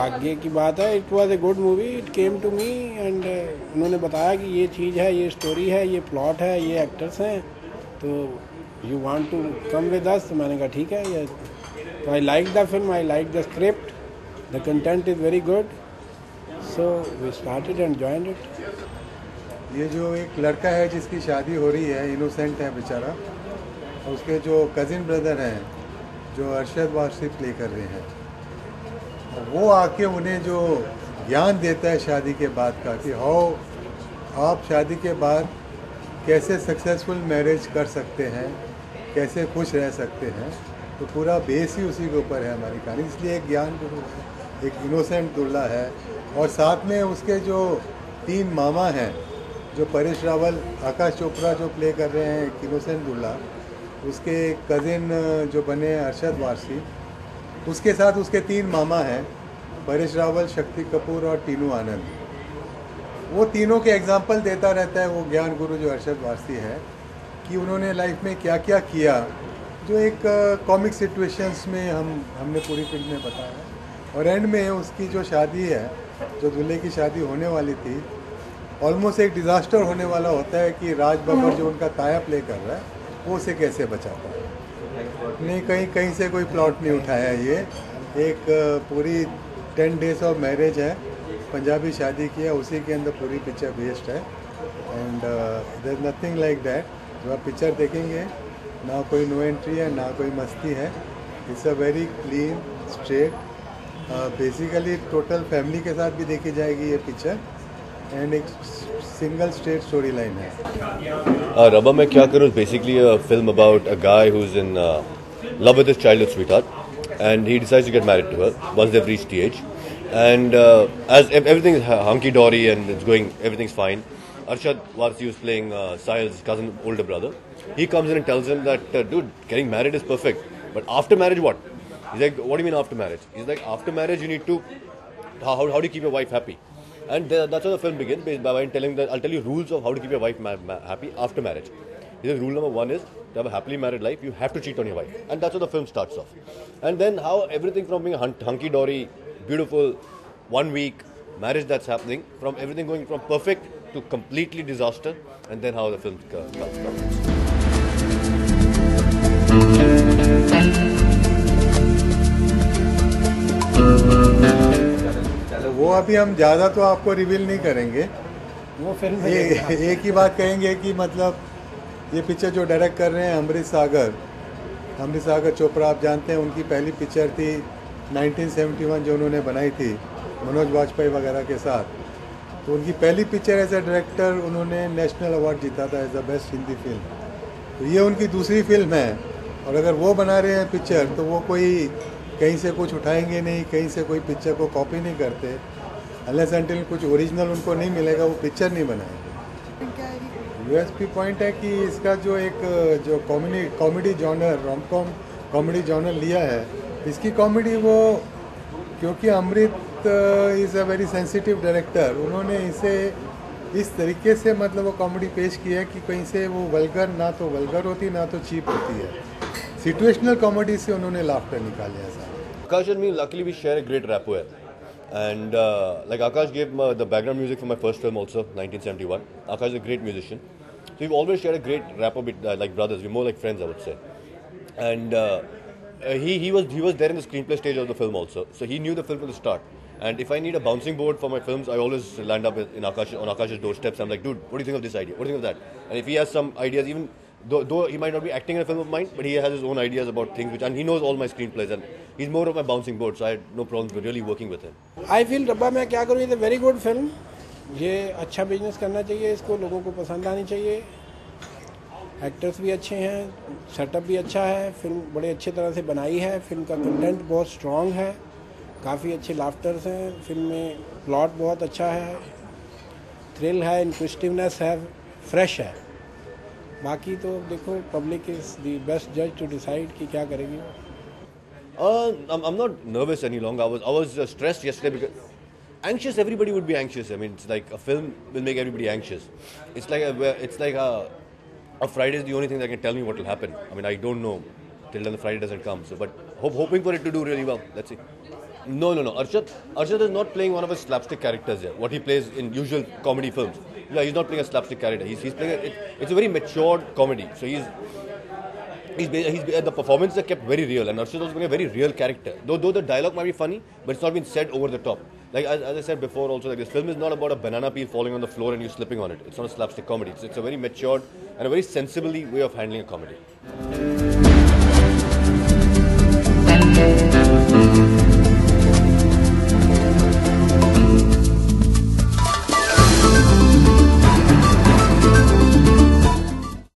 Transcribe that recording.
भाग्य की बात है. It was a good movie. It came to me and उन्होंने बताया कि ये चीज़ है, ये स्टोरी है, ये प्लॉट है, ये एक्टर्स हैं, तो you want to come with us. तो मैंने कहा ठीक है. ये तो I like the film, I like the script, the content is very good, so we started and joined it. ये जो एक लड़का है जिसकी शादी हो रही है, इनोसेंट है बेचारा, और उसके जो कज़िन ब्रदर हैं जो अरशद वारसी प्ले कर रहे हैं, वो आके उन्हें जो ज्ञान देता है शादी के बाद का कि हाउ आप शादी के बाद कैसे सक्सेसफुल मैरिज कर सकते हैं, कैसे खुश रह सकते हैं. तो पूरा बेस ही उसी के ऊपर है हमारी कहानी. इसलिए एक ज्ञान गुरु है, एक इनोसेंट दुल्हा है, और साथ में उसके जो 3 मामा हैं, जो परेश रावल, आकाश चोपड़ा जो प्ले कर रहे हैं एक इनोसेंट दुल्हा, उसके कज़िन जो बने अरशद वारसी, उसके साथ उसके 3 मामा हैं, परेश रावल, शक्ति कपूर और टीनू आनंद. वो तीनों के एग्जाम्पल देता रहता है वो ज्ञान गुरु जो अरशद वारसी है, कि उन्होंने लाइफ में क्या क्या किया, जो एक कॉमिक सिचुएशंस में हमने पूरी फिल्म में बताया. और एंड में उसकी जो शादी है, जो दूल्हे की शादी होने वाली थी, ऑलमोस्ट एक डिज़ास्टर होने वाला होता है कि राज बब्बर जो उनका ताया प्ले कर रहा है वो उसे कैसे बचाता है. नहीं, कहीं से कोई प्लॉट नहीं उठाया. ये एक पूरी 10 डेज ऑफ मैरिज है, पंजाबी शादी की है, उसी के अंदर पूरी पिक्चर बेस्ड है. And there is nothing like that. जो आप पिक्चर देखेंगे, ना कोई नो एंट्री है, ना कोई मस्ती है. It's a very clean straight, basically total family के साथ भी देखी जाएगी ये पिक्चर, एंड एक सिंगल स्ट्रेट स्टोरी लाइन है. Rabba Main Kya Karoon basically a film about a guy who is in love with his childhood sweetheart and he decides to get married to her once they have reached the age. And as everything is hunky-dory and it's going, everything's fine. Arshad Warsi was playing Sahil's cousin, older brother. He comes in and tells him that, dude, getting married is perfect. But after marriage, what? He's like, what do you mean after marriage? He's like, after marriage, you need to, how do you keep your wife happy? And that's how the film begins, by telling that, I'll tell you rules of how to keep your wife happy after marriage. He says, rule number 1 is, to have a happily married life, you have to cheat on your wife. And that's how the film starts off. And then how everything from being hunky-dory, beautiful 1 week marriage that's happening, from everything going from perfect to completely disaster, and then how the film comes. वो अभी हम ज़्यादा तो आपको reveal नहीं करेंगे. वो film एक ही बात कहेंगे कि मतलब ये पिक्चर जो डायरेक्ट कर रहे हैं अमृत सागर चोपड़ा, आप जानते हैं उनकी पहली पिक्चर थी 1971 जो उन्होंने बनाई थी मनोज वाजपेयी वगैरह के साथ. तो उनकी पहली पिक्चर एज ए डायरेक्टर उन्होंने नेशनल अवार्ड जीता था as the best Hindi film. तो ये उनकी दूसरी फिल्म है, और अगर वो बना रहे हैं पिक्चर तो वो कोई कहीं से कुछ उठाएंगे नहीं, कहीं से कोई पिक्चर को कॉपी नहीं करते. अनलेस अनटिल कुछ ओरिजिनल उनको नहीं मिलेगा वो पिक्चर नहीं बनाएंगे. यूएसपी पॉइंट है कि इसका जो एक जो comedy genre, rom com comedy genre लिया है, इसकी कॉमेडी वो, क्योंकि Amrit is a very sensitive director, उन्होंने इसे इस तरीके से मतलब वो कॉमेडी पेश की है कि कहीं से वो वल्गर, ना तो वल्गर होती ना तो चीप होती है. सिचुएशनल कॉमेडी से उन्होंने लाफ्टर निकाले ऐसा. Akash and me, luckily we share a great rapport. And like Akash gave the background music for my first film also, 1971. Akash is a great musician. So we've always shared a great rapport with, like brothers. We're more like friends, I would say. And he was there in the screenplay stage of the film also. So he knew the film from the start. And if I need a bouncing board for my films, I always land up on Akash's doorsteps. I'm like, dude, what do you think of this idea? What do you think of that? And if he has some ideas, even though he might not be acting in a film of mine, but he has his own ideas about things, and he knows all my screenplays, and he's more of my bouncing board, so I had no problems with really working with him. I feel रब्बा मैं क्या करूँ, ये very good film. ये अच्छा business करना चाहिए, इसको लोगों को पसंद आनी चाहिए. एक्टर्स भी अच्छे हैं, सेटअप भी अच्छा है, फिल्म बड़े अच्छे तरह से बनाई है. फिल्म का कंटेंट बहुत स्ट्रॉन्ग है, काफ़ी अच्छे लाफ्टर्स हैं फिल्म में. प्लॉट बहुत अच्छा है, थ्रिल है, इंक्विस्टिवनेस है, फ्रेश है. बाकी तो देखो, पब्लिक इज़ द बेस्ट जज टू डिसाइड कि क्या करेगी. I'm not nervous any longer. I was stressed yesterday because anxious. Everybody would be anxious. I mean, it's like a film will make everybody anxious. It's like a Friday is the only thing that can tell me what will happen. I mean, I don't know till then the Friday doesn't come. So, but hoping for it to do really well. Let's see. No. Arshad is not playing one of his slapstick characters here. What he plays in usual comedy films. Yeah, he's not playing a slapstick character. He's playing it's a very matured comedy. So the performances are kept very real, and Arshad was playing a very real character. Though the dialogue might be funny, but it's not been said over the top. Like as I said before, also like this film is not about a banana peel falling on the floor and you slipping on it. It's not a slapstick comedy. It's a very matured and a very sensibly way of handling a comedy.